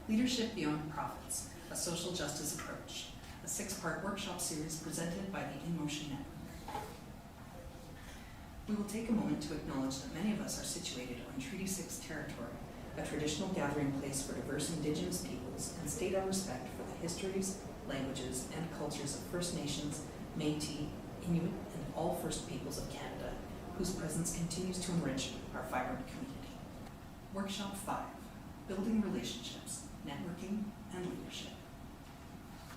Leadership Beyond Profits, a Social Justice Approach, a 6-part workshop series presented by the In Motion Network. We will take a moment to acknowledge that many of us are situated on Treaty 6 territory, a traditional gathering place for diverse Indigenous peoples, and state our respect for the histories, languages, and cultures of First Nations, Métis, Inuit, and all First Peoples of Canada, whose presence continues to enrich our vibrant community. Workshop 5, Building Relationships, Networking, and Leadership.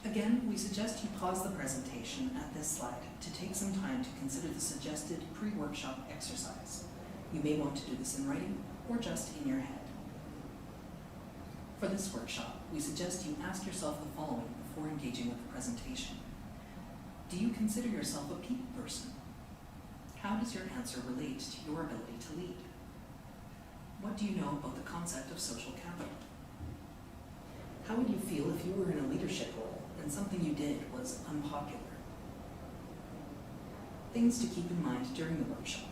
Again, we suggest you pause the presentation at this slide to take some time to consider the suggested pre-workshop exercise. You may want to do this in writing or just in your head. For this workshop, we suggest you ask yourself the following before engaging with the presentation. Do you consider yourself a people person? How does your answer relate to your ability to lead? What do you know about the concept of social capital? How would you feel if you were in a leadership role and something you did was unpopular? Things to keep in mind during the workshop.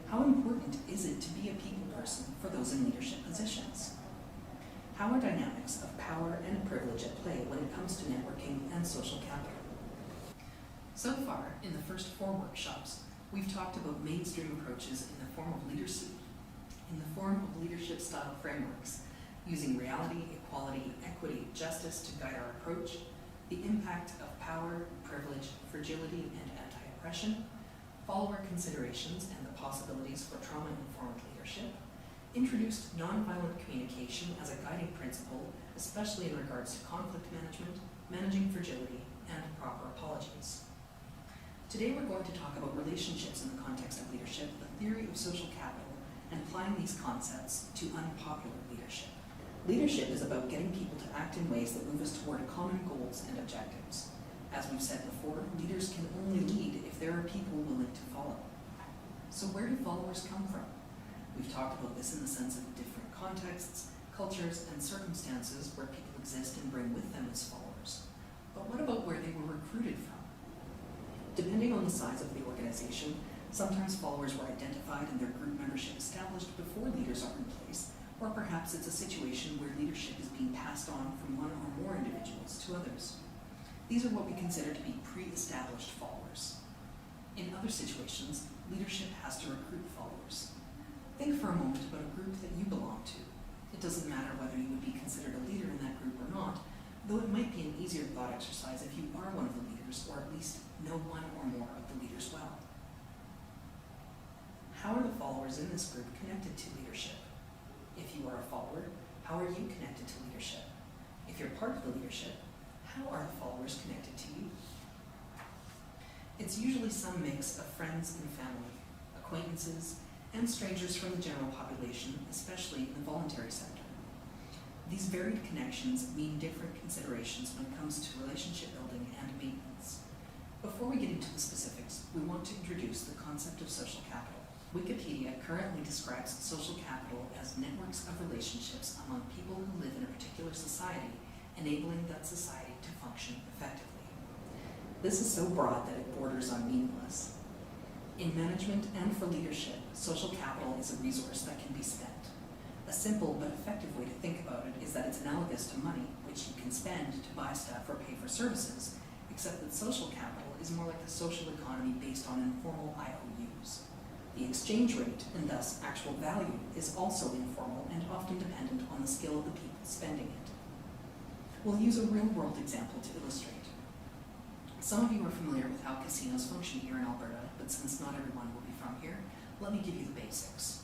How important is it to be a people person for those in leadership positions? How are dynamics of power and privilege at play when it comes to networking and social capital? So far, in the first 4 workshops, we've talked about mainstream approaches in the form of leadership style frameworks, using reality, equality, equity, justice to guide our approach, the impact of power, privilege, fragility, and anti-oppression, follower considerations and the possibilities for trauma-informed leadership, introduced nonviolent communication as a guiding principle, especially in regards to conflict management, managing fragility, and proper apologies. Today we're going to talk about relationships in the context of leadership, the theory of social capital, and applying these concepts to unpopular leadership. Leadership is about getting people to act in ways that move us toward common goals and objectives. As we've said before, leaders can only lead if there are people willing to follow. So where do followers come from? We've talked about this in the sense of different contexts, cultures, and circumstances where people exist and bring with them as followers. But what about where they were recruited from? Depending on the size of the organization, sometimes followers were identified and their group membership established before leaders are in place, or perhaps it's a situation where leadership is being passed on from one or more individuals to others. These are what we consider to be pre-established followers. In other situations, leadership has to recruit followers. Think for a moment about a group that you belong to. It doesn't matter whether you would be considered a leader in that group or not, though it might be an easier thought exercise if you are one of the leaders, or at least know one or more of the leaders well. How are the followers in this group connected to leadership? If you are a follower, how are you connected to leadership? If you're part of the leadership, how are the followers connected to you? It's usually some mix of friends and family, acquaintances, and strangers from the general population, especially in the voluntary sector. These varied connections mean different considerations when it comes to relationship building and maintenance. Before we get into the specifics, we want to introduce the concept of social capital. Wikipedia currently describes social capital as networks of relationships among people who live in a particular society, enabling that society to function effectively. This is so broad that it borders on meaningless. In management and for leadership, social capital is a resource that can be spent. A simple but effective way to think about it is that it's analogous to money, which you can spend to buy stuff or pay for services, except that social capital is more like the social economy based on informal IOUs. The exchange rate, and thus actual value, is also informal and often dependent on the skill of the people spending it. We'll use a real-world example to illustrate. Some of you are familiar with how casinos function here in Alberta, but since not everyone will be from here, let me give you the basics.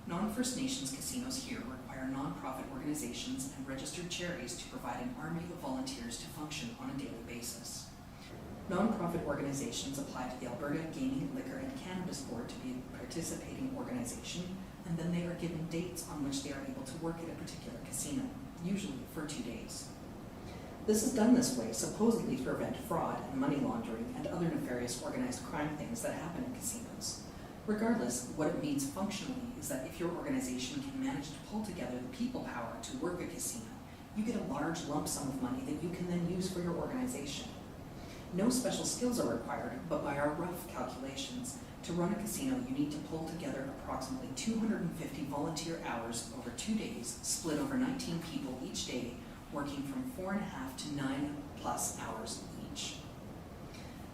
Non-First Nations casinos here require non-profit organizations and registered charities to provide an army of volunteers to function on a daily basis. Non-profit organizations apply to the Alberta Gaming, Liquor and Cannabis Board to be a participating organization, and then they are given dates on which they are able to work at a particular casino, usually for 2 days. This is done this way supposedly to prevent fraud and money laundering and other nefarious organized crime things that happen in casinos. Regardless, what it means functionally is that if your organization can manage to pull together the people power to work a casino, you get a large lump sum of money that you can then use for your organization. No special skills are required, but by our rough calculations, To run a casino, you need to pull together approximately 250 volunteer hours over 2 days, split over 19 people each day, working from 4.5 to 9+ hours each.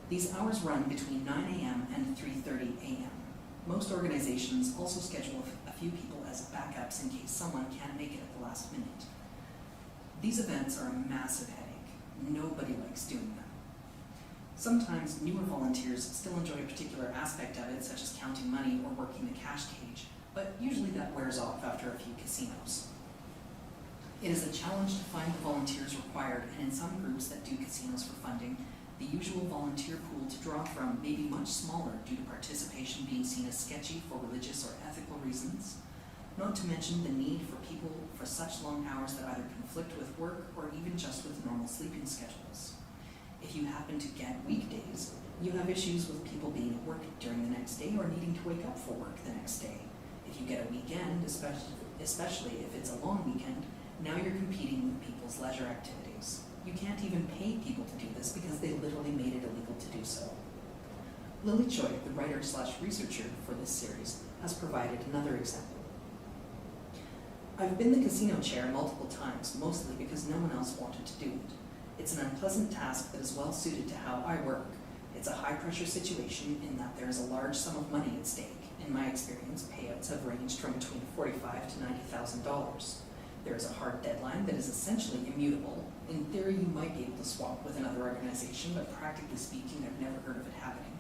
These hours run between 9 a.m. and 3:30 a.m. Most organizations also schedule a few people as backups in case someone can't make it at the last minute. These events are a massive headache. Nobody likes doing them. Sometimes newer volunteers still enjoy a particular aspect of it, such as counting money or working the cash cage, but usually that wears off after a few casinos. It is a challenge to find the volunteers required, and in some groups that do casinos for funding, the usual volunteer pool to draw from may be much smaller due to participation being seen as sketchy for religious or ethical reasons, not to mention the need for people for such long hours that either conflict with work or even just with normal sleeping schedules. If you happen to get weekdays, you have issues with people being at work during the next day or needing to wake up for work the next day. If you get a weekend, especially if it's a long weekend, now you're competing with people's leisure activities. You can't even pay people to do this because they literally made it illegal to do so. Lily Choi, the writer/researcher for this series, has provided another example. I've been the casino chair multiple times, mostly because no one else wanted to do it. It's an unpleasant task that is well suited to how I work. It's a high-pressure situation in that there is a large sum of money at stake. In my experience, payouts have ranged from between $45,000 to $90,000. There is a hard deadline that is essentially immutable. In theory, you might be able to swap with another organization, but practically speaking, I've never heard of it happening.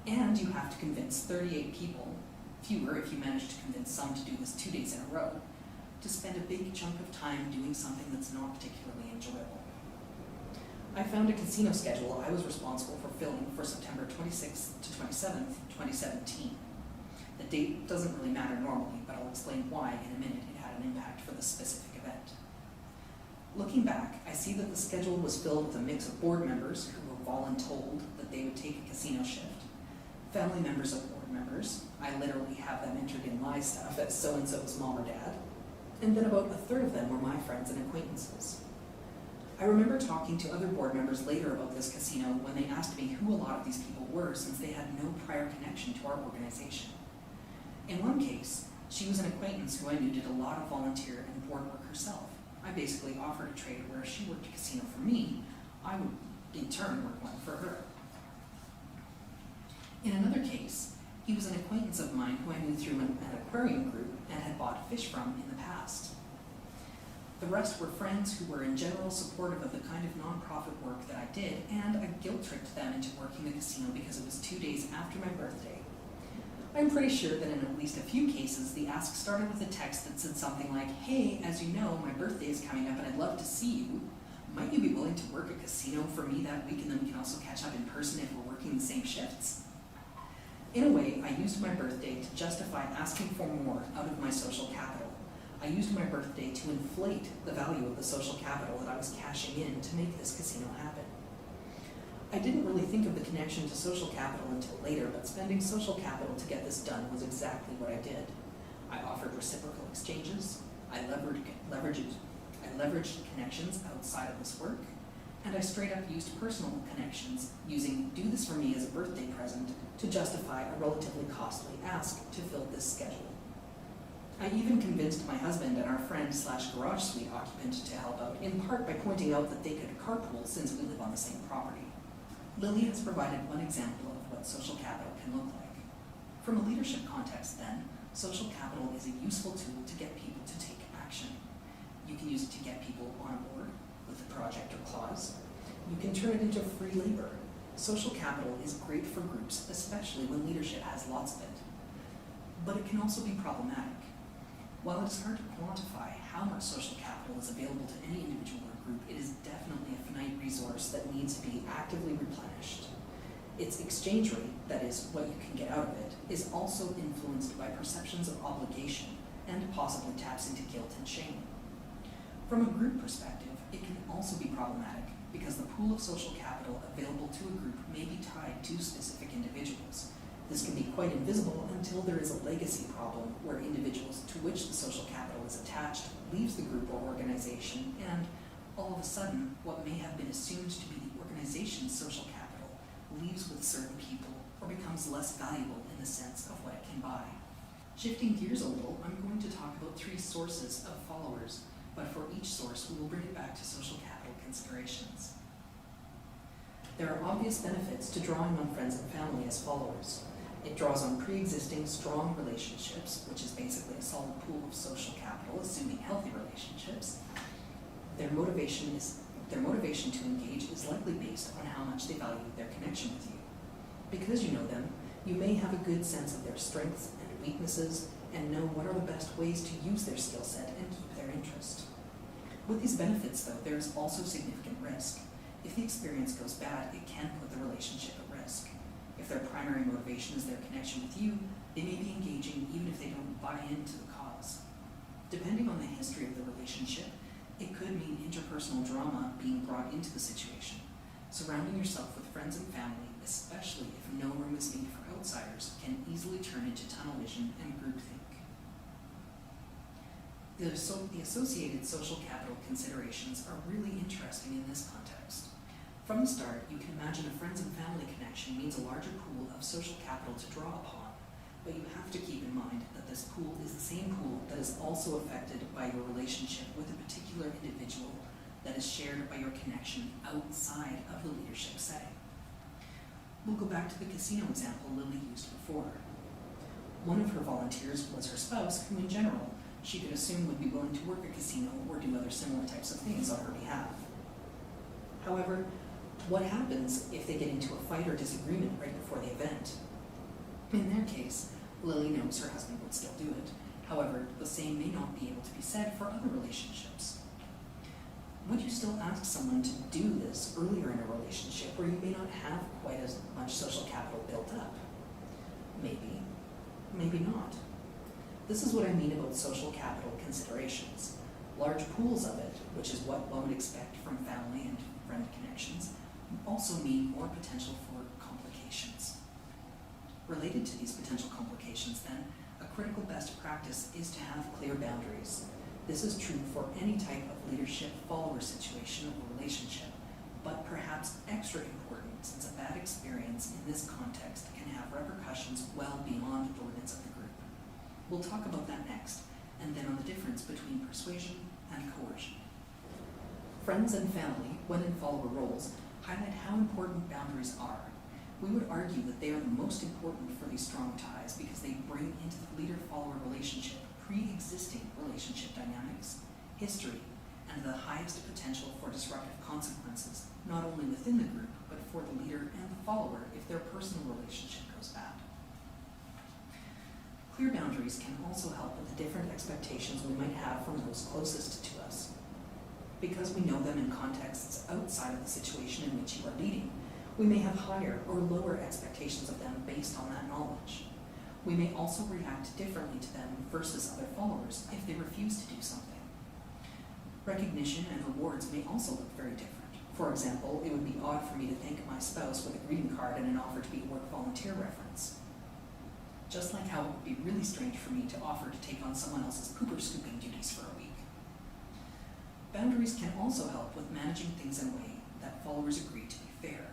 And you have to convince 38 people, fewer if you manage to convince some to do this 2 days in a row, to spend a big chunk of time doing something that's not particularly enjoyable. I found a casino schedule I was responsible for filling for September 26th to 27th, 2017. The date doesn't really matter normally, but I'll explain why in a minute it had an impact for this specific event. Looking back, I see that the schedule was filled with a mix of board members who were voluntold that they would take a casino shift, family members of board members, I literally have them entered in my stuff as so-and-so's mom or dad, and then about a third of them were my friends and acquaintances. I remember talking to other board members later about this casino when they asked me who a lot of these people were since they had no prior connection to our organization. In one case, she was an acquaintance who I knew did a lot of volunteer and board work herself. I basically offered a trade where if she worked a casino for me, I would in turn work one for her. In another case, he was an acquaintance of mine who I knew through an aquarium group and had bought fish from in the past. The rest were friends who were in general supportive of the kind of nonprofit work that I did, and I guilt-tripped them into working the casino because it was 2 days after my birthday. I'm pretty sure that in at least a few cases, the ask started with a text that said something like, "Hey, as you know, my birthday is coming up and I'd love to see you. Might you be willing to work a casino for me that week and then we can also catch up in person if we're working the same shifts?" In a way, I used my birthday to justify asking for more out of my social capital. I used my birthday to inflate the value of the social capital that I was cashing in to make this casino happen. I didn't really think of the connection to social capital until later, but spending social capital to get this done was exactly what I did. I offered reciprocal exchanges, I leveraged connections outside of this work, and I straight up used personal connections, using "do this for me" as a birthday present to justify a relatively costly ask to fill this schedule. I even convinced my husband and our friend/garage suite occupant to help out, in part by pointing out that they could carpool since we live on the same property. Lily has provided one example of what social capital can look like. From a leadership context then, social capital is a useful tool to get people to take action. You can use it to get people on board with a project or clause. You can turn it into free labor. Social capital is great for groups, especially when leadership has lots of it. But it can also be problematic. While it is hard to quantify how much social capital is available to any individual or group, it is definitely a finite resource that needs to be actively replenished. Its exchange rate, that is, what you can get out of it, is also influenced by perceptions of obligation and possibly taps into guilt and shame. From a group perspective, it can also be problematic because the pool of social capital available to a group may be tied to specific individuals. This can be quite invisible until there is a legacy problem where individuals to which the social capital is attached leaves the group or organization, and all of a sudden, what may have been assumed to be the organization's social capital leaves with certain people or or becomes less valuable in the sense of what it can buy. Shifting gears a little, I'm going to talk about 3 sources of followers, but for each source, we will bring it back to social capital considerations. There are obvious benefits to drawing on friends and family as followers. It draws on pre-existing strong relationships, which is basically a solid pool of social capital, assuming healthy relationships. Their motivation to engage is likely based on how much they value their connection with you. Because you know them, you may have a good sense of their strengths and weaknesses and know what are the best ways to use their skill set and keep their interest. With these benefits, though, there is also significant risk. If the experience goes bad, it can put the relationship at risk. If their primary motivation is their connection with you, they may be engaging even if they don't buy into the cause. Depending on the history of the relationship, it could mean interpersonal drama being brought into the situation. Surrounding yourself with friends and family, especially if no room is made for outsiders, can easily turn into tunnel vision and groupthink. The associated social capital considerations are really interesting in this context. From the start, you can imagine a friends and family connection means a larger pool of social capital to draw upon, but you have to keep in mind that this pool is the same pool that is also affected by your relationship with a particular individual that is shared by your connection outside of the leadership setting. We'll go back to the casino example Lily used before. One of her volunteers was her spouse, who in general she could assume would be willing to work a casino or do other similar types of things on her behalf. However, what happens if they get into a fight or disagreement right before the event? In their case, Lily knows her husband would still do it. However, the same may not be able to be said for other relationships. Would you still ask someone to do this earlier in a relationship where you may not have quite as much social capital built up? Maybe, maybe not. This is what I mean about social capital considerations. Large pools of it, which is what one would expect from family and friend connections, also mean more potential for complications. Related to these potential complications, then, a critical best practice is to have clear boundaries. This is true for any type of leadership-follower situation or relationship, but perhaps extra important since a bad experience in this context can have repercussions well beyond the limits of the group. We'll talk about that next, and then on the difference between persuasion and coercion. Friends and family, when in follower roles, highlight how important boundaries are. We would argue that they are the most important for these strong ties because they bring into the leader-follower relationship pre-existing relationship dynamics, history, and the highest potential for disruptive consequences, not only within the group, but for the leader and the follower if their personal relationship goes bad. Clear boundaries can also help with the different expectations we might have from those closest to us. Because we know them in contexts outside of the situation in which you are leading, we may have higher or lower expectations of them based on that knowledge. We may also react differently to them versus other followers if they refuse to do something. Recognition and rewards may also look very different. For example, it would be odd for me to thank my spouse with a greeting card and an offer to be a work volunteer reference. Just like how it would be really strange for me to offer to take on someone else's pooper scooping duties for a week. Boundaries can also help with managing things in a way that followers agree to be fair.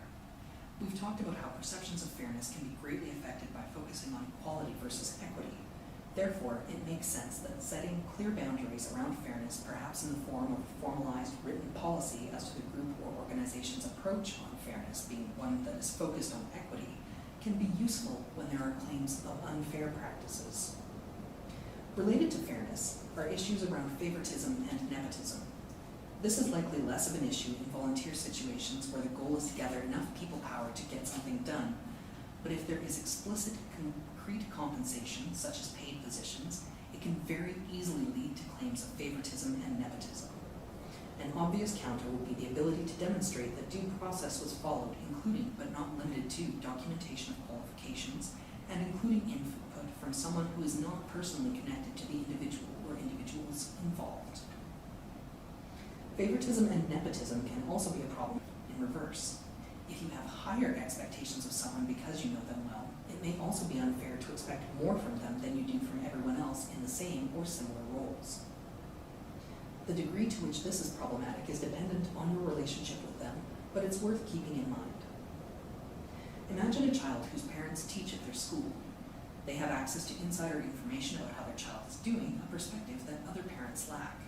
We've talked about how perceptions of fairness can be greatly affected by focusing on equality versus equity. Therefore, it makes sense that setting clear boundaries around fairness, perhaps in the form of a formalized written policy as to the group or organization's approach on fairness being one that is focused on equity, can be useful when there are claims of unfair practices. Related to fairness are issues around favoritism and nepotism. This is likely less of an issue in volunteer situations where the goal is to gather enough people power to get something done. But if there is explicit concrete compensation, such as paid positions, it can very easily lead to claims of favoritism and nepotism. An obvious counter would be the ability to demonstrate that due process was followed, including but not limited to documentation of qualifications and including input from someone who is not personally connected to the individual or individuals involved. Favoritism and nepotism can also be a problem in reverse. If you have higher expectations of someone because you know them well, it may also be unfair to expect more from them than you do from everyone else in the same or similar roles. The degree to which this is problematic is dependent on your relationship with them, but it's worth keeping in mind. Imagine a child whose parents teach at their school. They have access to insider information about how their child is doing, a perspective that other parents lack.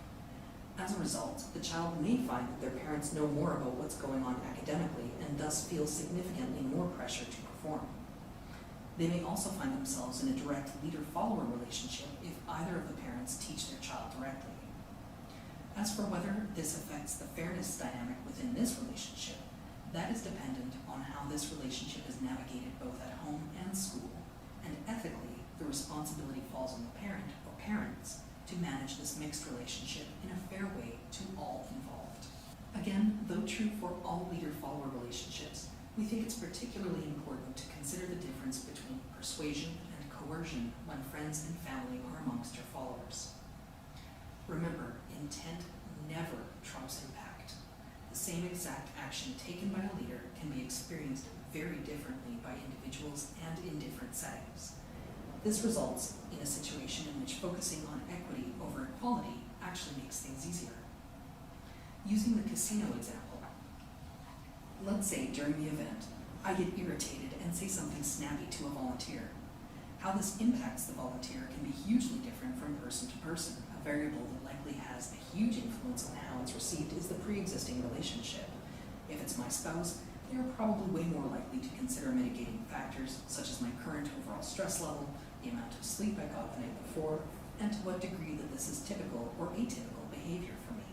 As a result, the child may find that their parents know more about what's going on academically and thus feel significantly more pressure to perform. They may also find themselves in a direct leader-follower relationship if either of the parents teach their child directly. As for whether this affects the fairness dynamic within this relationship, that is dependent on how this relationship is navigated both at home and school, and ethically, the responsibility falls on the parent or parents to manage this mixed relationship in a fair way to all involved. Again, though true for all leader-follower relationships, we think it's particularly important to consider the difference between persuasion and coercion when friends and family are amongst your followers. Remember, intent never trumps impact. The same exact action taken by a leader can be experienced very differently by individuals and in different settings. This results in a situation in which focusing on equity over equality actually makes things easier. Using the casino example, let's say during the event, I get irritated and say something snappy to a volunteer. How this impacts the volunteer can be hugely different from person to person. A variable that likely has a huge influence on how it's received is the pre-existing relationship. If it's my spouse, they are probably way more likely to consider mitigating factors such as my current overall stress level, the amount of sleep I got the night before, and to what degree that this is typical or atypical behavior for me.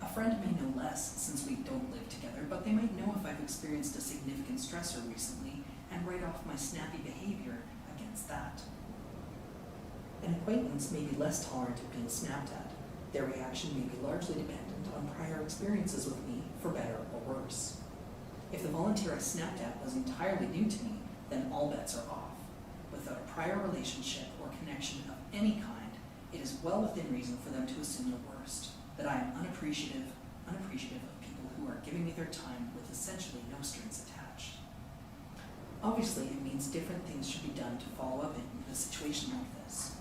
A friend may know less since we don't live together, but they might know if I've experienced a significant stressor recently and write off my snappy behavior against that. An acquaintance may be less tolerant of being snapped at. Their reaction may be largely dependent on prior experiences with me, for better or worse. If the volunteer I snapped at was entirely new to me, then all bets are off. Without a prior relationship or connection of any kind, it is well within reason for them to assume the worst, that I am unappreciative of people who are giving me their time with essentially no strings attached. Obviously, it means different things should be done to follow up in a situation like this.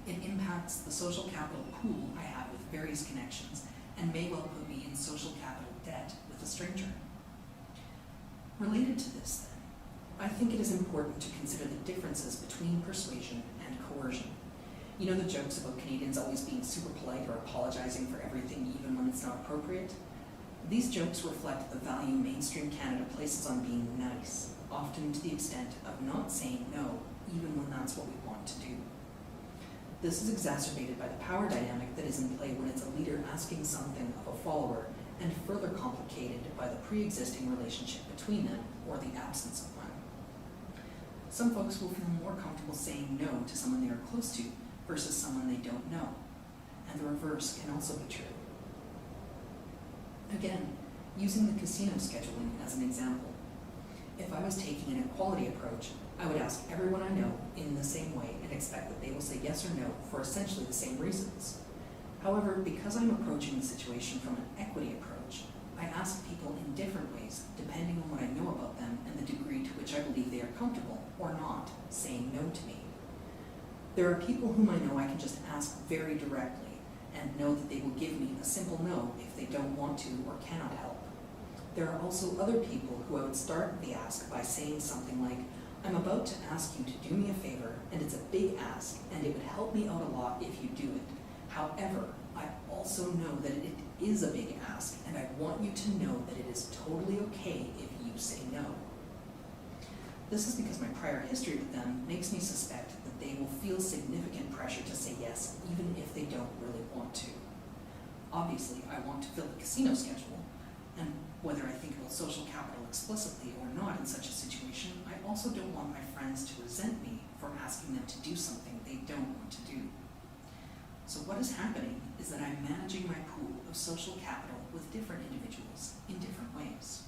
It impacts the social capital pool I have with various connections and may well put me in social capital debt with a stranger. Related to this, then, I think it is important to consider the differences between persuasion and coercion. You know the jokes about Canadians always being super polite or apologizing for everything even when it's not appropriate? These jokes reflect the value mainstream Canada places on being nice, often to the extent of not saying no, even when that's what we want to do. This is exacerbated by the power dynamic that is in play when it's a leader asking something of a follower, and further complicated by the pre-existing relationship between them or the absence of one. Some folks will feel more comfortable saying no to someone they are close to versus someone they don't know, and the reverse can also be true. Again, using the casino scheduling as an example, if I was taking an equality approach, I would ask everyone I know in the same way and expect that they will say yes or no for essentially the same reasons. However, because I'm approaching the situation from an equity approach, I ask people in different ways depending on what I know about them and the degree to which I believe they are comfortable or not saying no to me. There are people whom I know I can just ask very directly and know that they will give me a simple no if they don't want to or cannot help. There are also other people who I would start the ask by saying something like, I'm about to ask you to do me a favor, and it's a big ask, and it would help me out a lot if you do it. However, I also know that it is a big ask, and I want you to know that it is totally okay if you say no. This is because my prior history with them makes me suspect that they will feel significant pressure to say yes, even if they don't really want to. Obviously, I want to fill the casino schedule, and whether I think about social capital explicitly or not in such a situation, I also don't want my friends to resent me for asking them to do something they don't want to do. So what is happening is that I'm managing my pool of social capital with different individuals in different ways.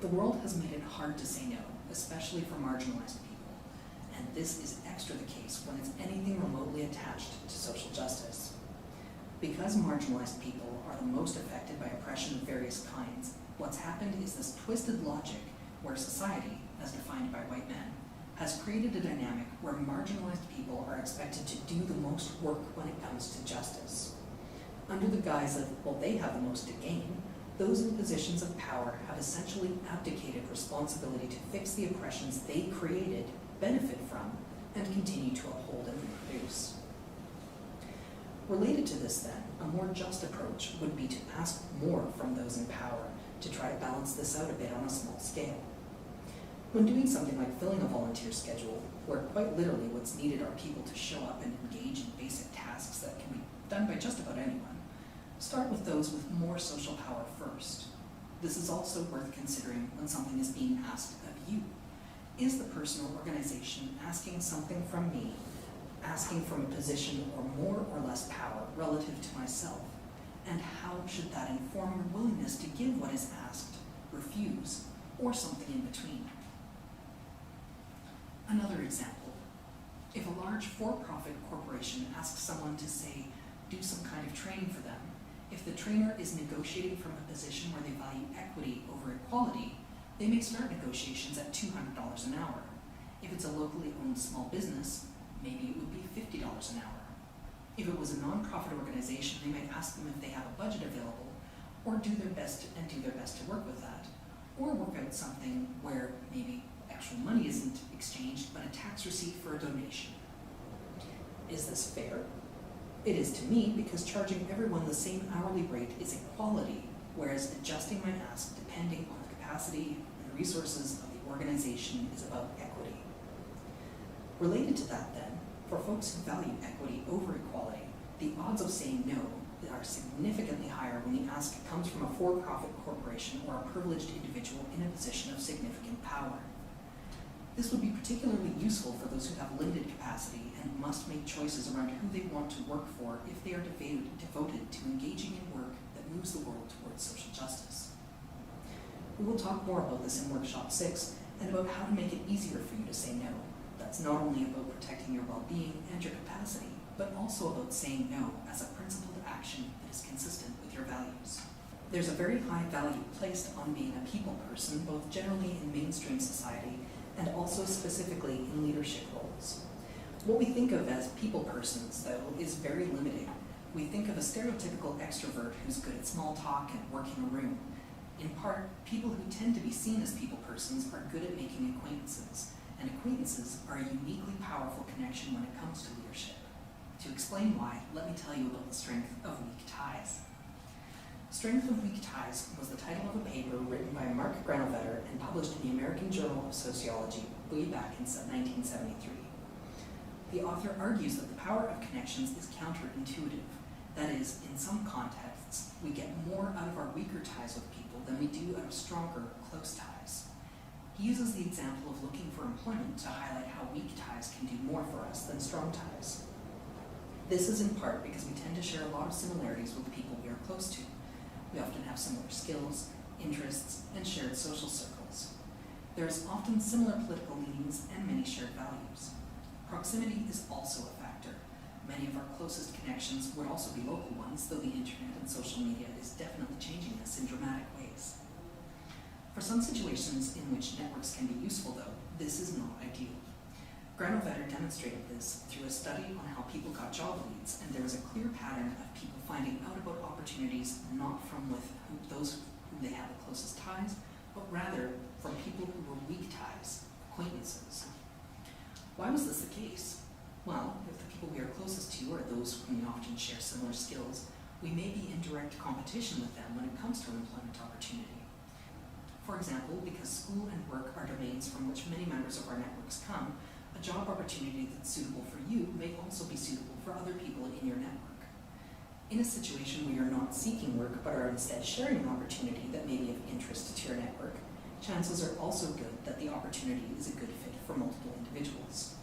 The world has made it hard to say no, especially for marginalized people, and this is extra the case when it's anything remotely attached to social justice. Because marginalized people are the most affected by oppression of various kinds, what's happened is this twisted logic where society, as defined by white men, has created a dynamic where marginalized people are expected to do the most work when it comes to justice. Under the guise of, well, they have the most to gain, those in positions of power have essentially abdicated responsibility to fix the oppressions they created, benefit from, and continue to uphold and reproduce. Related to this then, a more just approach would be to ask more from those in power to try to balance this out a bit on a small scale. When doing something like filling a volunteer schedule, where quite literally what's needed are people to show up and engage in basic tasks that can be done by just about anyone, start with those with more social power first. This is also worth considering when something is being asked of you. Is the person or organization asking something from me, asking from a position or more or less power relative to myself? And how should that inform your willingness to give what is asked, refuse, or something in between? Another example, if a large for-profit corporation asks someone to, say, do some kind of training for them, if the trainer is negotiating from a position where they value equity over equality, they may start negotiations at $200 an hour. If it's a locally owned small business, maybe it would be $50 an hour. If it was a nonprofit organization, they might ask them if they have a budget available, or do their best to work with that, or work out something where maybe actual money isn't exchanged, but a tax receipt for a donation. Is this fair? It is to me, because charging everyone the same hourly rate is equality, whereas adjusting my ask depending on the capacity and resources of the organization is about equity. Related to that then, for folks who value equity over equality, the odds of saying no are significantly higher when the ask comes from a for-profit corporation or a privileged individual in a position of significant power. This would be particularly useful for those who have limited capacity and must make choices around who they want to work for if they are devoted to engaging in work that moves the world towards social justice. We will talk more about this in Workshop 6 and about how to make it easier for you to say no. That's not only about protecting your well-being and your capacity, but also about saying no as a principled action that is consistent with your values. There's a very high value placed on being a people person, both generally in mainstream society and also specifically in leadership roles. What we think of as people persons, though, is very limiting. We think of a stereotypical extrovert who's good at small talk and working a room. In part, people who tend to be seen as people persons are good at making acquaintances, and acquaintances are a uniquely powerful connection when it comes to leadership. To explain why, let me tell you about the strength of weak ties. Strength of Weak Ties was the title of a paper written by Mark Granovetter and published in the American Journal of Sociology way back in 1973. The author argues that the power of connections is counterintuitive. That is, in some contexts, we get more out of our weaker ties with people than we do out of stronger, close ties. He uses the example of looking for employment to highlight how weak ties can do more for us than strong ties. This is in part because we tend to share a lot of similarities with the people we are close to. We often have similar skills, interests, and shared social circles. There is often similar political leanings and many shared values. Proximity is also a factor. Many of our closest connections would also be local ones, though the internet and social media is definitely changing this in dramatic ways. For some situations in which networks can be useful, though, this is not ideal. Granovetter demonstrated this through a study on how people got job leads, and there was a clear pattern of people finding out about opportunities not from those whom they had the closest ties, but rather from people who were weak ties, acquaintances. Why was this the case? Well, if the people we are closest to are those whom we often share similar skills, we may be in direct competition with them when it comes to an employment opportunity. For example, because school and work are domains from which many members of our networks come, a job opportunity that's suitable for you may also be suitable for other people in your network. In a situation where you're not seeking work but are instead sharing an opportunity that may be of interest to your network, chances are also good that the opportunity is a good fit for multiple individuals.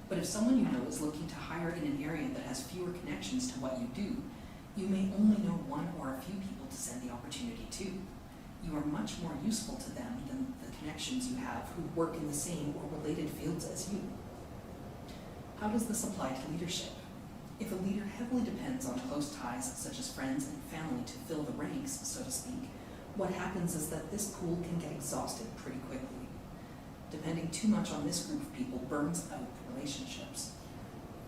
But if someone you know is looking to hire in an area that has fewer connections to what you do, you may only know one or a few people to send the opportunity to. You are much more useful to them than the connections you have who work in the same or related fields as you. How does this apply to leadership? If a leader heavily depends on close ties such as friends and family to fill the ranks, so to speak, what happens is that this pool can get exhausted pretty quickly. Depending too much on this group of people burns out relationships.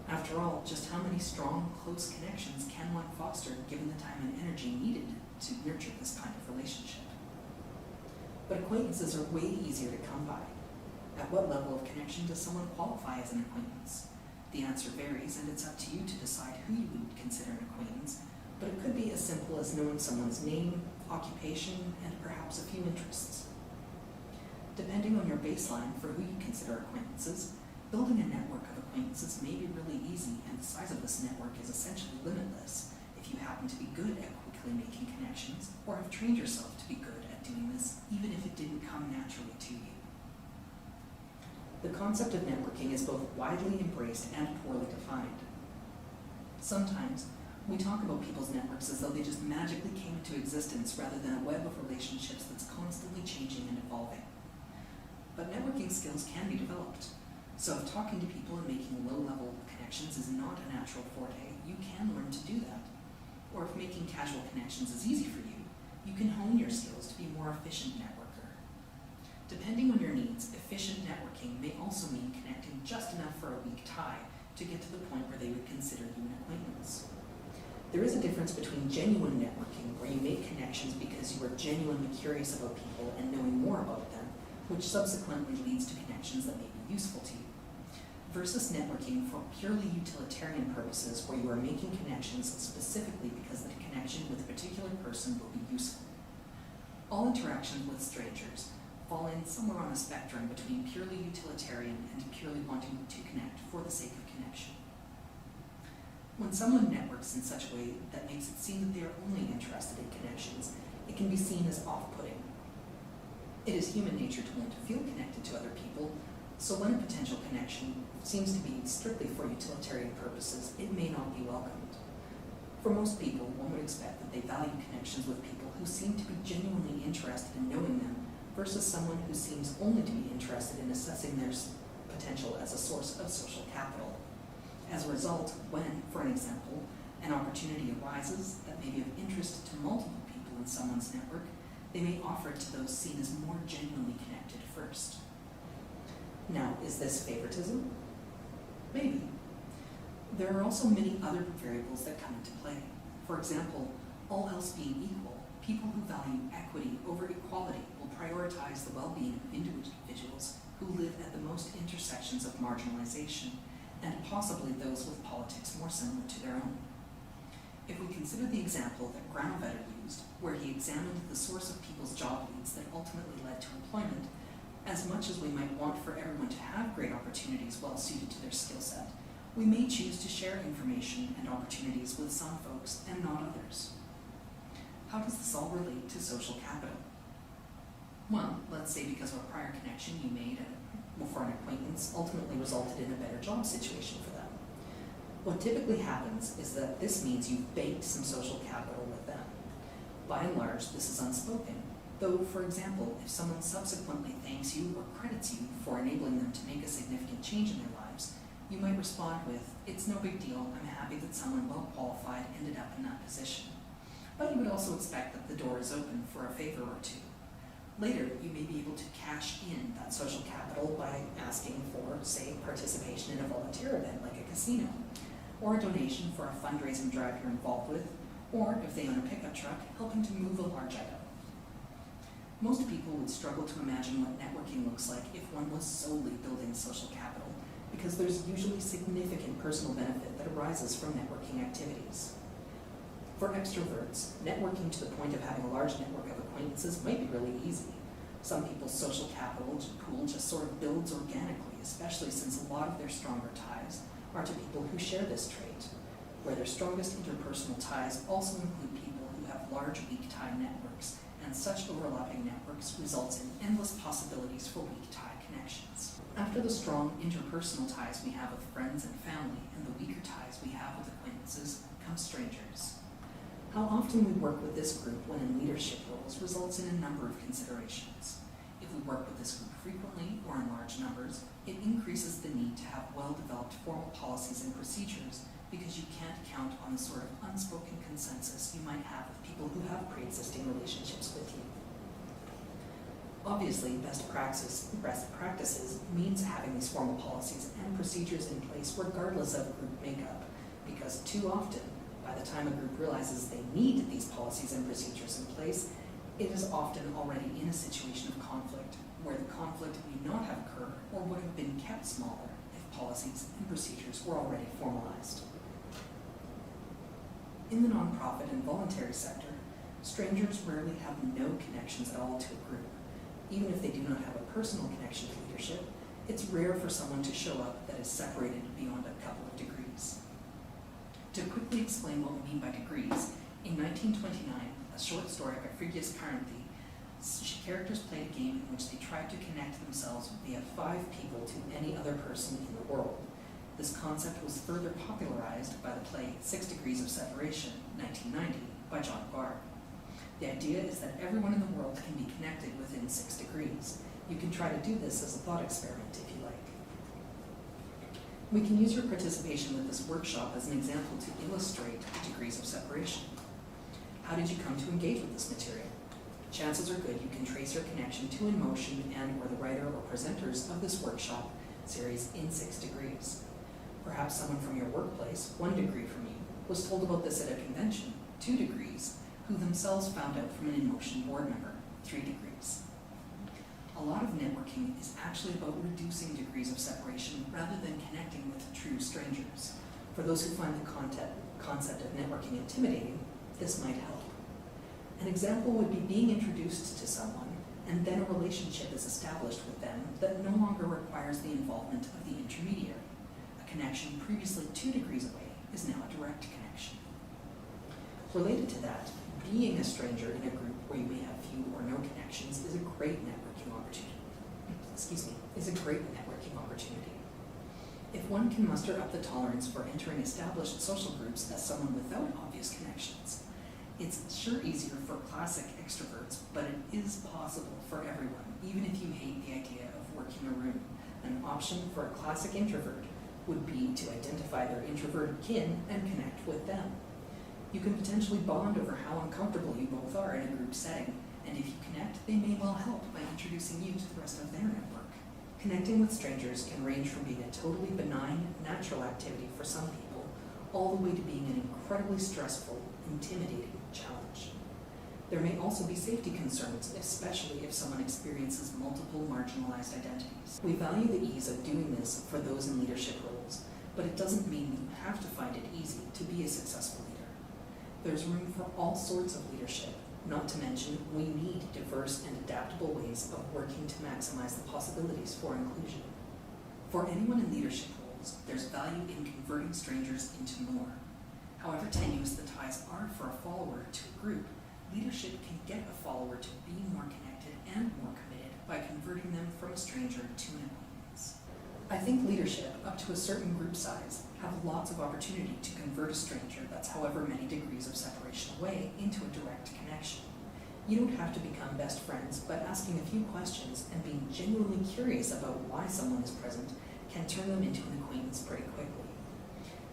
After all, just how many strong, close connections can one foster given the time and energy needed to nurture this kind of relationship? But acquaintances are way easier to come by. At what level of connection does someone qualify as an acquaintance? The answer varies, and it's up to you to decide who you would consider an acquaintance, but it could be as simple as knowing someone's name, occupation, and perhaps a few interests. Depending on your baseline for who you consider acquaintances, building a network of acquaintances may be really easy, and the size of this network is essentially limitless if you happen to be good at quickly making connections or have trained yourself to be good at doing this, even if it didn't come naturally to you. The concept of networking is both widely embraced and poorly defined. Sometimes, we talk about people's networks as though they just magically came into existence rather than a web of relationships that's constantly changing and evolving. But networking skills can be developed. So if talking to people and making low-level connections is not a natural forte, you can learn to do that. Or if making casual connections is easy for you, you can hone your skills to be a more efficient networker. Depending on your needs, efficient networking may also mean connecting just enough for a weak tie to get to the point where they would consider you an acquaintance. There is a difference between genuine networking, where you make connections because you are genuinely curious about people and knowing more about them, which subsequently leads to connections that may be useful to you, versus networking for purely utilitarian purposes, where you are making connections specifically because the connection with a particular person will be useful. All interactions with strangers fall in somewhere on a spectrum between purely utilitarian and purely wanting to connect for the sake of connection. When someone networks in such a way that makes it seem that they are only interested in connections, it can be seen as off-putting. It is human nature to want to feel connected to other people, so when a potential connection seems to be strictly for utilitarian purposes, it may not be welcomed. For most people, one would expect that they value connections with people who seem to be genuinely interested in knowing them versus someone who seems only to be interested in assessing their potential as a source of social capital. As a result, when, for an example, an opportunity arises that may be of interest to multiple people in someone's network, they may offer it to those seen as more genuinely connected first. Now, is this favoritism? Maybe. There are also many other variables that come into play. For example, all else being equal, people who value equity over equality will prioritize the well-being of individuals who live at the most intersections of marginalization, and possibly those with politics more similar to their own. If we consider the example that Granovetter used, where he examined the source of people's job leads that ultimately led to employment, as much as we might want for everyone to have great opportunities well suited to their skill set, we may choose to share information and opportunities with some folks and not others. How does this all relate to social capital? Well, let's say because of a prior connection you made for an acquaintance ultimately resulted in a better job situation for them. What typically happens is that this means you've baked some social capital with them. By and large, this is unspoken, though, for example, if someone subsequently thanks you or credits you for enabling them to make a significant change in their lives, you might respond with, "It's no big deal, I'm happy that someone well qualified ended up in that position." But you would also expect that the door is open for a favor or two. Later, you may be able to cash in that social capital by asking for, say, participation in a volunteer event like a casino, or a donation for a fundraising drive you're involved with, or, if they own a pickup truck, helping to move a large item. Most people would struggle to imagine what networking looks like if one was solely building social capital, because there's usually significant personal benefit that arises from networking activities. For extroverts, networking to the point of having a large network of acquaintances might be really easy. Some people's social capital pool just sort of builds organically, especially since a lot of their stronger ties are to people who share this trait, where their strongest interpersonal ties also include people who have large weak tie networks, and such overlapping networks results in endless possibilities for weak tie connections. After the strong interpersonal ties we have with friends and family, and the weaker ties we have with acquaintances, come strangers. How often we work with this group when in leadership roles results in a number of considerations. If we work with this group frequently or in large numbers, it increases the need to have well-developed formal policies and procedures, because you can't count on the sort of unspoken consensus you might have with people who have pre-existing relationships with you. Obviously, best practices means having these formal policies and procedures in place regardless of group makeup, because too often, by the time a group realizes they need these policies and procedures in place, it is often already in a situation of conflict, where the conflict may not have occurred or would have been kept smaller if policies and procedures were already formalized. In the nonprofit and voluntary sector, strangers rarely have no connections at all to a group. Even if they do not have a personal connection to leadership, it's rare for someone to show up that is separated beyond a couple of degrees. To quickly explain what we mean by degrees, in 1929, a short story by Frigyes Karinthy, characters played a game in which they tried to connect themselves via 5 people to any other person in the world. This concept was further popularized by the play 6 Degrees of Separation, 1990, by John Barr. The idea is that everyone in the world can be connected within 6 degrees. You can try to do this as a thought experiment if you like. We can use your participation with this workshop as an example to illustrate the degrees of separation. How did you come to engage with this material? Chances are good you can trace your connection to emotion and or the writer or presenters of this workshop series in 6 degrees. Perhaps someone from your workplace, 1 degree from you, was told about this at a convention, 2 degrees, who themselves found out from an emotion board member, 3 degrees. A lot of networking is actually about reducing degrees of separation rather than connecting with true strangers. For those who find the concept of networking intimidating, this might help. An example would be being introduced to someone, and then a relationship is established with them that no longer requires the involvement of the intermediary. A connection previously 2 degrees away is now a direct connection. Related to that, being a stranger in a group where you may have few or no connections is a great networking opportunity. If one can muster up the tolerance for entering established social groups as someone without obvious connections, it's sure easier for classic extroverts, but it is possible for everyone, even if you hate the idea of working a room. An option for a classic introvert would be to identify their introverted kin and connect with them. You can potentially bond over how uncomfortable you both are in a group setting, and if you connect, they may well help by introducing you to the rest of their network. Connecting with strangers can range from being a totally benign, natural activity for some people, all the way to being an incredibly stressful, intimidating challenge. There may also be safety concerns, especially if someone experiences multiple marginalized identities. We value the ease of doing this for those in leadership roles, but it doesn't mean you have to find it easy to be a successful leader. There's room for all sorts of leadership, not to mention we need diverse and adaptable ways of working to maximize the possibilities for inclusion. For anyone in leadership roles, there's value in converting strangers into more. However tenuous the ties are for a follower to a group, leadership can get a follower to be more connected and more committed by converting them from a stranger to an acquaintance. I think leadership, up to a certain group size, have lots of opportunity to convert a stranger that's however many degrees of separation away into a direct connection. You don't have to become best friends, but asking a few questions and being genuinely curious about why someone is present can turn them into an acquaintance pretty quickly.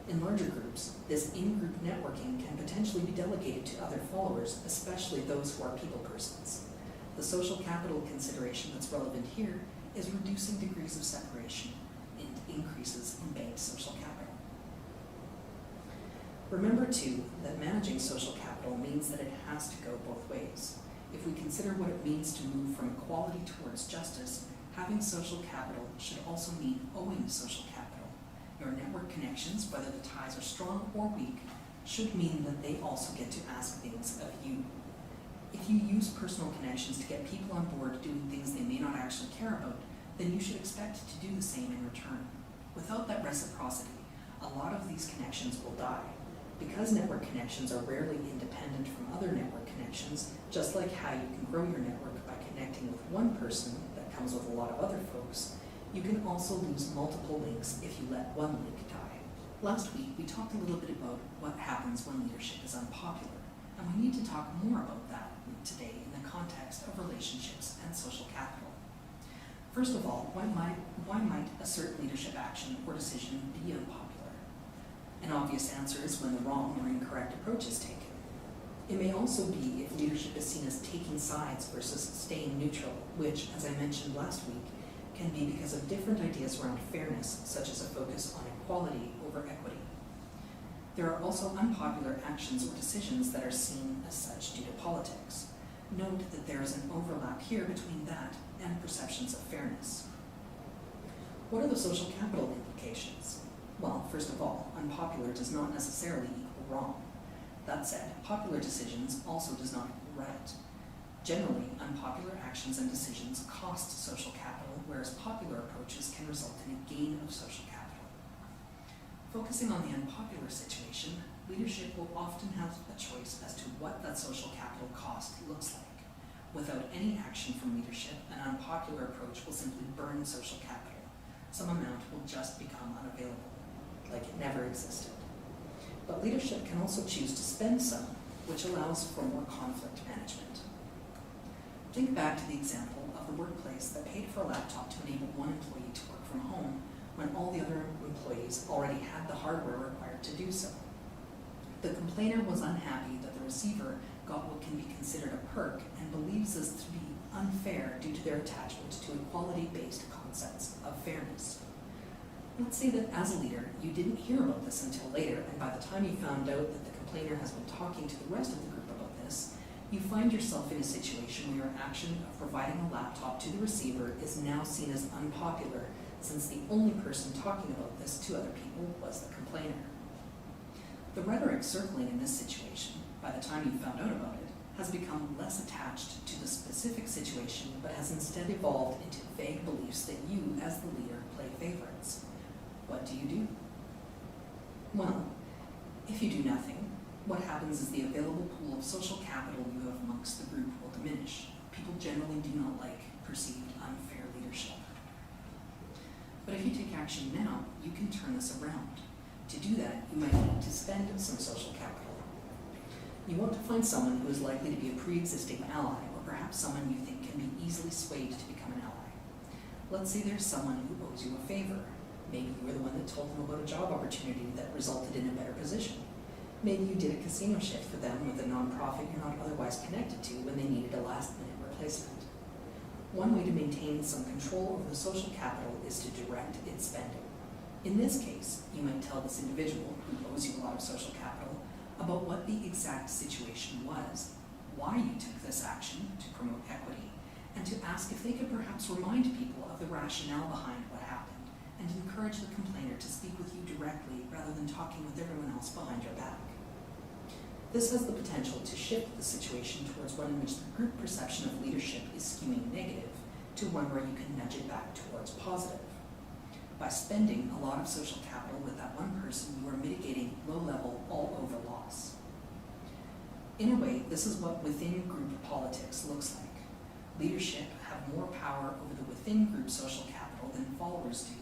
In larger groups, this in-group networking can potentially be delegated to other followers, especially those who are people persons. The social capital consideration that's relevant here is reducing degrees of separation and increases in banked social capital. Remember too that managing social capital means that it has to go both ways. If we consider what it means to move from equality towards justice, having social capital should also mean owing social capital. Your network connections, whether the ties are strong or weak, should mean that they also get to ask things of you. If you use personal connections to get people on board doing things they may not actually care about, then you should expect to do the same in return. Without that reciprocity, a lot of these connections will die. Because network connections are rarely independent from other network connections, just like how you can grow your network by connecting with one person that comes with a lot of other folks, you can also lose multiple links if you let one link die. Last week, we talked a little bit about what happens when leadership is unpopular, and we need to talk more about that today in the context of relationships and social capital. First of all, why might a certain leadership action or decision be unpopular? An obvious answer is when the wrong or incorrect approach is taken. It may also be if leadership is seen as taking sides versus staying neutral, which, as I mentioned last week, can be because of different ideas around fairness, such as a focus on equality over equity. There are also unpopular actions or decisions that are seen as such due to politics. Note that there is an overlap here between that and perceptions of fairness. What are the social capital implications? Well, first of all, unpopular does not necessarily equal wrong. That said, popular decisions also does not equal right. Generally, unpopular actions and decisions cost social capital, whereas popular approaches can result in a gain of social capital. Focusing on the unpopular situation, leadership will often have a choice as to what that social capital cost looks like. Without any action from leadership, an unpopular approach will simply burn social capital. Some amount will just become unavailable, like it never existed. But leadership can also choose to spend some, which allows for more conflict management. Think back to the example of the workplace that paid for a laptop to enable one employee to work from home when all the other employees already had the hardware required to do so. The complainer was unhappy that the receiver got what can be considered a perk and believes this to be unfair due to their attachment to equality-based concepts of fairness. Let's say that as a leader, you didn't hear about this until later, and by the time you found out that the complainer has been talking to the rest of the group about this, you find yourself in a situation where your action of providing a laptop to the receiver is now seen as unpopular, since the only person talking about this to other people was the complainer. The rhetoric circling in this situation, by the time you found out about it, has become less attached to the specific situation, but has instead evolved into vague beliefs that you, as the leader, play favorites. What do? Well, if you do nothing, what happens is the available pool of social capital you have amongst the group will diminish. People generally do not like perceived unfair leadership. But if you take action now, you can turn this around. To do that, you might need to spend some social capital. You want to find someone who is likely to be a pre-existing ally, or perhaps someone you think can be easily swayed to become an ally. Let's say there's someone who owes you a favor. Maybe you were the one that told them about a job opportunity that resulted in a better position. Maybe you did a casino shift for them with a nonprofit you're not otherwise connected to when they needed a last-minute replacement. One way to maintain some control over the social capital is to direct its spending. In this case, you might tell this individual, who owes you a lot of social capital, about what the exact situation was, why you took this action to promote equity, and to ask if they could perhaps remind people of the rationale behind what happened, and encourage the complainer to speak with you directly rather than talking with everyone else behind your back. This has the potential to shift the situation towards one in which the group perception of leadership is skewing negative to one where you can nudge it back towards positive. By spending a lot of social capital with that one person, you are mitigating low-level, all-over loss. In a way, this is what within-group politics looks like. Leadership have more power over the within-group social capital than followers do.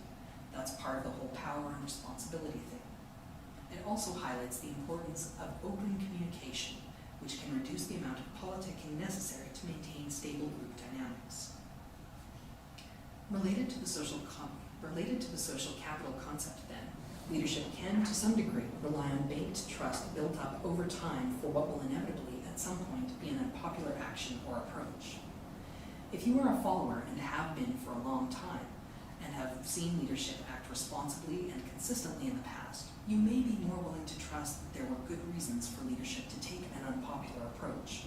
That's part of the whole power and responsibility thing. It also highlights the importance of open communication, which can reduce the amount of politicking necessary to maintain stable group dynamics. Related to the social capital concept then, leadership can, to some degree, rely on banked trust built up over time for what will inevitably, at some point, be an unpopular action or approach. If you are a follower and have been for a long time, and have seen leadership act responsibly and consistently in the past, you may be more willing to trust that there were good reasons for leadership to take an unpopular approach.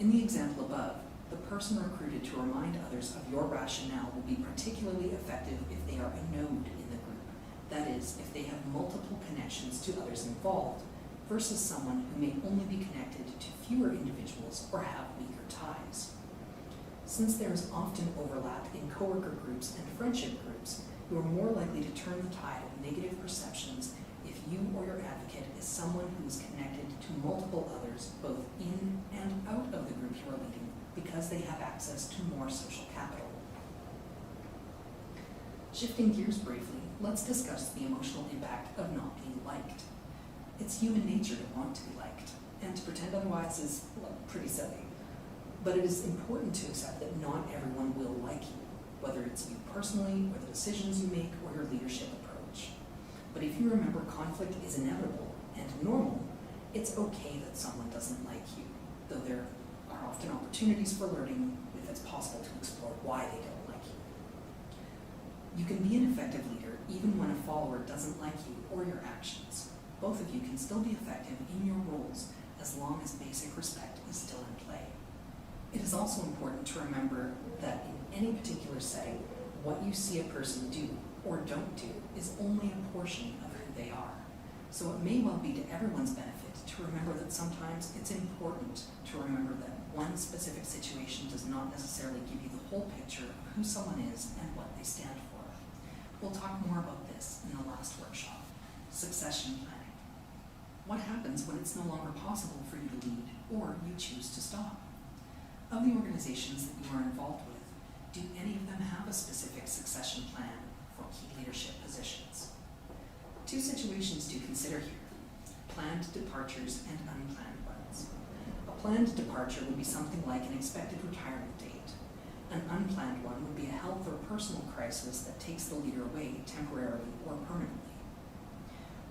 In the example above, the person recruited to remind others of your rationale will be particularly effective if they are a node in the group, that is, if they have multiple connections to others involved, versus someone who may only be connected to fewer individuals or have weaker ties. Since there is often overlap in coworker groups and friendship groups, you are more likely to turn the tide of negative perceptions if you or your advocate is someone who is connected to multiple others, both in and out of the group you are leading, because they have access to more social capital. Shifting gears briefly, let's discuss the emotional impact of not being liked. It's human nature to want to be liked, and to pretend otherwise is, well, pretty silly. But it is important to accept that not everyone will like you, whether it's you personally, or the decisions you make, or your leadership approach. But if you remember conflict is inevitable and normal, It's okay that someone doesn't like you, though there are often opportunities for learning if it's possible to explore why they don't like you. You can be an effective leader even when a follower doesn't like you or your actions. Both of you can still be effective in your roles as long as basic respect is still in play. It is also important to remember that in any particular setting, what you see a person do or don't do is only a portion of who they are. So it may well be to everyone's benefit to remember that sometimes it's important to remember that one specific situation does not necessarily give you the whole picture of who someone is and what they stand for. We'll talk more about this in the last workshop, succession planning. What happens when it's no longer possible for you to lead or you choose to stop? Of the organizations that you are involved with, do any of them have a specific succession plan for key leadership positions? Two situations to consider here: planned departures and unplanned ones. A planned departure would be something like an expected retirement date. An unplanned one would be a health or personal crisis that takes the leader away temporarily or permanently.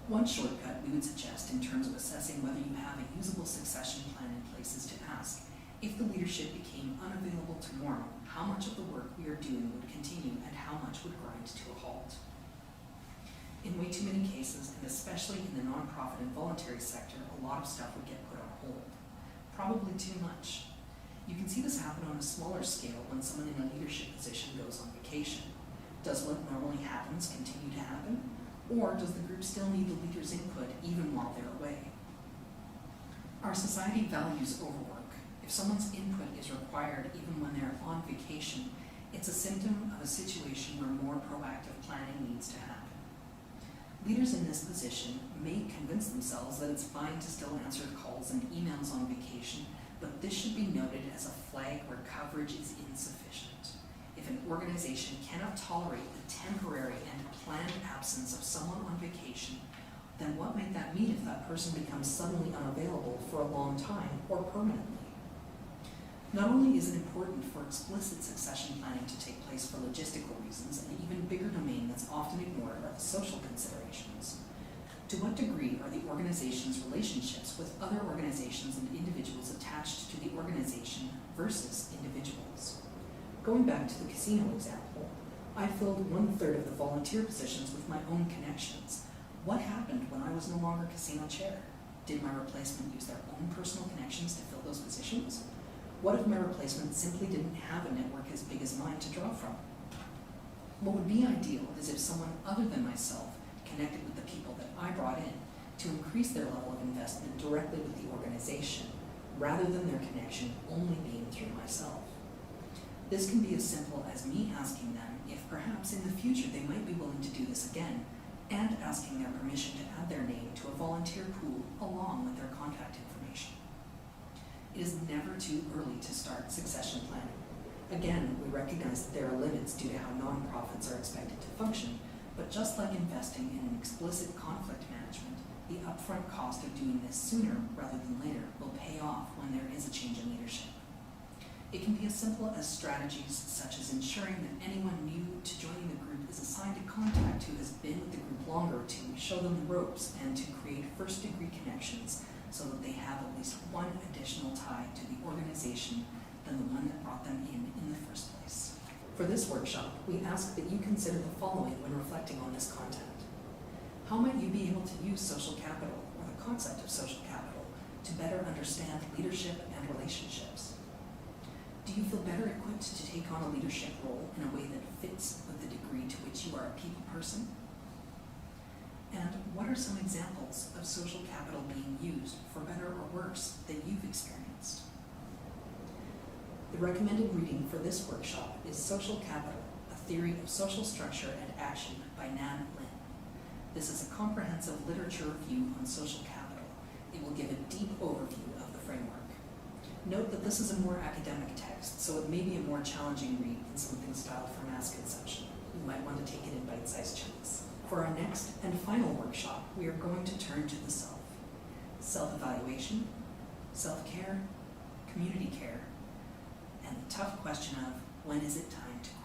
One shortcut we would suggest in terms of assessing whether you have a usable succession plan in place is to ask, if the leadership became unavailable tomorrow, how much of the work we are doing would continue and how much would grind to a halt? In way too many cases, and especially in the nonprofit and voluntary sector, a lot of stuff would get put on hold. Probably too much. You can see this happen on a smaller scale when someone in a leadership position goes on vacation. Does what normally happens continue to happen? Or does the group still need the leader's input even while they're away? Our society values overwork. If someone's input is required even when they're on vacation, it's a symptom of a situation where more proactive planning needs to happen. Leaders in this position may convince themselves that it's fine to still answer calls and emails on vacation, but this should be noted as a flag where coverage is insufficient. If an organization cannot tolerate the temporary and planned absence of someone on vacation, then what might that mean if that person becomes suddenly unavailable for a long time or permanently? Not only is it important for explicit succession planning to take place for logistical reasons, an even bigger domain that's often ignored are the social considerations. To what degree are the organization's relationships with other organizations and individuals attached to the organization versus individuals? Going back to the casino example, I filled 1/3 of the volunteer positions with my own connections. What happened when I was no longer casino chair? Did my replacement use their own personal connections to fill those positions? What if my replacement simply didn't have a network as big as mine to draw from? What would be ideal is if someone other than myself connected with the people that I brought in to increase their level of investment directly with the organization, rather than their connection only being through myself. This can be as simple as me asking them if perhaps in the future they might be willing to do this again, and asking their permission to add their name to a volunteer pool along with their contact information. It is never too early to start succession planning. Again, we recognize that there are limits due to how nonprofits are expected to function, but just like investing in an explicit conflict management, the upfront cost of doing this sooner rather than later will pay off when there is a change in leadership. It can be as simple as strategies such as ensuring that anyone new to joining the group is assigned a contact who has been with the group longer to show them the ropes and to create first-degree connections so that they have at least one additional tie to the organization than the one that brought them in the first place. For this workshop, we ask that you consider the following when reflecting on this content. How might you be able to use social capital, or the concept of social capital, to better understand leadership and relationships? Do you feel better equipped to take on a leadership role in a way that fits with the degree to which you are a people person? And what are some examples of social capital being used, for better or worse, that you've experienced? The recommended reading for this workshop is Social Capital, A Theory of Social Structure and Action by Nan Lin. This is a comprehensive literature review on social capital. It will give a deep overview of the framework. Note that this is a more academic text, so it may be a more challenging read than something styled for mass consumption. You might want to take it in bite-sized chunks. For our next and final workshop, we are going to turn to the self. Self-evaluation, self-care, community care, and the tough question of when is it time to quit?